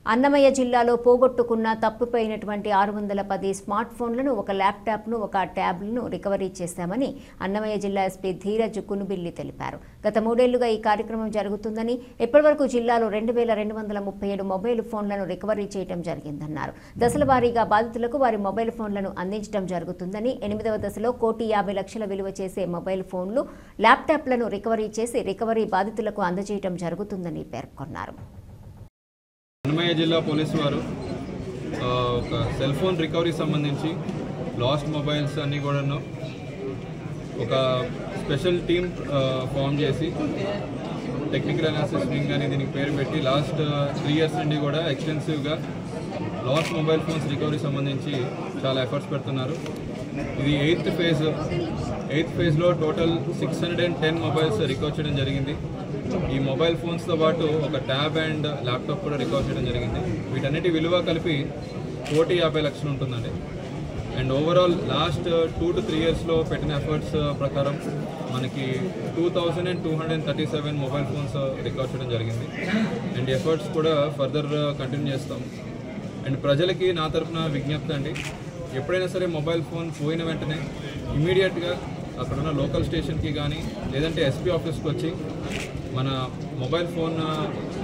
అన్నమయ్య జిల్లాలో పోగొట్టుకున్న తప్పిపోయినటువంటి 610 స్మార్ట్ ఫోన్లను, ఒక ల్యాప్టాప్ను, ఒక ట్యాబ్లను రికవరీ చేశామని అన్నమయ్య జిల్లా ఎస్పీ ధీరజ్ కునుబిల్లి తెలిపారు. గత 3 ఏళ్లుగా ఈ కార్యక్రమం జరుగుతుందని, ఇప్పటివరకు జిల్లాలో 2237 మొబైల్ ఫోన్లను రికవరీ చేయడం జరిగిందన్నారు. దశల వారీగా బాధితులకు వారి మొబైల్ ఫోన్లను అందించడం జరుగుతుందని, 8వ దశలో 1,50,00,000 విలువ చేసే మొబైల్ ఫోన్లు, ల్యాప్టాప్లను రికవరీ చేసి రికవరీ బాధితులకు అందజేయడం జరుగుతుందని పేర్కొన్నారు. అన్నమయ్య జిల్లా పోలీసు వారు ఒక సెల్ ఫోన్ రికవరీ సంబంధించి లాస్ట్ మొబైల్స్ అన్నీ కూడాను ఒక స్పెషల్ టీమ్ ఫామ్ చేసి టెక్నికల్ అనాలిసిస్ వింగ్ అని దీనికి పేరు పెట్టి లాస్ట్ 3 years నుండి కూడా ఎక్స్టెన్సివ్గా లాస్ట్ మొబైల్ ఫోన్స్ రికవరీ సంబంధించి చాలా ఎఫర్ట్స్ పెడుతున్నారు. ఇది 8th ఫేజ్లో టోటల్ 610 మొబైల్స్ రికవర్ చేయడం జరిగింది. ఈ మొబైల్ ఫోన్స్తో పాటు ఒక ట్యాబ్ అండ్ ల్యాప్టాప్ కూడా రికవర్ చేయడం జరిగింది. వీటన్నిటి విలువ కలిపి 1,50,00,000 ఉంటుందండి. అండ్ ఓవరాల్ లాస్ట్ 2 to 3 yearsలో పెట్టిన ఎఫర్ట్స్ ప్రకారం మనకి 2,237 మొబైల్ ఫోన్స్ రికవర్ చేయడం జరిగింది. అండ్ ఎఫర్ట్స్ కూడా ఫర్దర్ కంటిన్యూ చేస్తాం. అండ్ ప్రజలకి నా తరఫున విజ్ఞప్తి అండి, ఎప్పుడైనా సరే మొబైల్ ఫోన్ పోయిన వెంటనే ఇమీడియట్గా అక్కడున్న లోకల్ స్టేషన్కి కానీ లేదంటే ఎస్పీ ఆఫీస్కి వచ్చి మన మొబైల్ ఫోన్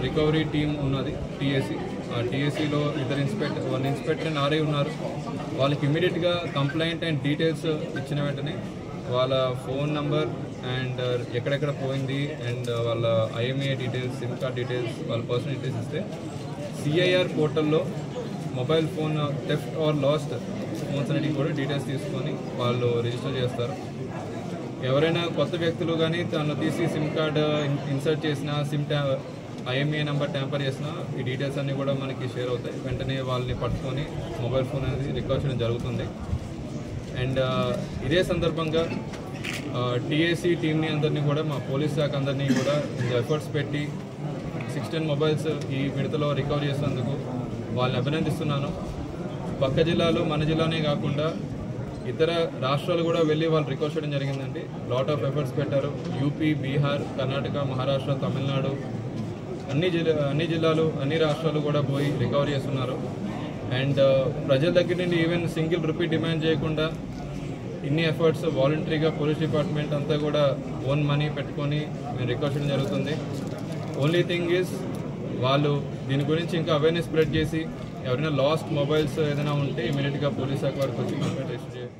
రికవరీ టీం ఉన్నది టీఏసీ. ఆ టీఏసీలో 1 ఇన్స్పెక్టర్ అండ్ ఆర్ఐ ఉన్నారు. వాళ్ళకి ఇమీడియట్గా కంప్లైంట్ అండ్ డీటెయిల్స్ ఇచ్చిన వెంటనే వాళ్ళ ఫోన్ నంబర్ అండ్ ఎక్కడెక్కడ పోయింది అండ్ వాళ్ళ IMA details, SIM card details, వాళ్ళ పర్సనల్ డీటెయిల్స్ ఇస్తే సిఐఆర్ పోర్టల్లో mobile phone theft are last phones అనేవి కూడా డీటెయిల్స్ తీసుకొని వాళ్ళు రిజిస్టర్ చేస్తారు. ఎవరైనా కొత్త వ్యక్తులు కానీ తను తీసి సిమ్ కార్డ్ ఇన్సర్ట్ చేసినా, ఐఎంఏ నెంబర్ ట్యాంపర్ చేసినా ఈ డీటెయిల్స్ అన్నీ కూడా మనకి షేర్ అవుతాయి. వెంటనే వాళ్ళని పట్టుకొని మొబైల్ ఫోన్ అనేది రికవర్ చేయడం జరుగుతుంది. అండ్ ఇదే సందర్భంగా టీఏసీ టీంని అందరినీ కూడా, మా పోలీస్ శాఖ అందరినీ కూడా ఎఫర్ట్స్ పెట్టి 610 మొబైల్స్ ఈ విడతలో రికవర్ చేసేందుకు వాళ్ళని అభినందిస్తున్నాను. పక్క జిల్లాలు, మన జిల్లానే కాకుండా ఇతర రాష్ట్రాలు కూడా వెళ్ళి వాళ్ళు రికవర్ చేయడం జరిగిందండి. లాట్ ఆఫ్ ఎఫర్ట్స్ పెట్టారు. యూపీ, బీహార్, కర్ణాటక, మహారాష్ట్ర, తమిళనాడు అన్ని జిల్లాలు, అన్ని రాష్ట్రాలు కూడా పోయి రికవర్ చేస్తున్నారు. అండ్ ప్రజల దగ్గర నుండి ఈవెన్ సింగిల్ రూపీ డిమాండ్ చేయకుండా ఇన్ని ఎఫర్ట్స్ వాలంటరీగా పోలీస్ డిపార్ట్మెంట్ అంతా కూడా ఓన్ మనీ పెట్టుకొని మేము రికవర్ చేయడం జరుగుతుంది. ఓన్లీ థింగ్ ఈజ్ వాళ్ళు దీని గురించి ఇంకా అవేర్నెస్ స్ప్రెడ్ చేసి ఎవరైనా లాస్ట్ మొబైల్స్ ఏదైనా ఉంటే ఇమీడియట్గా పోలీస్ శాఖ వారికి వచ్చి కంప్లైంట్ రిజిస్టర్ చేయాలి.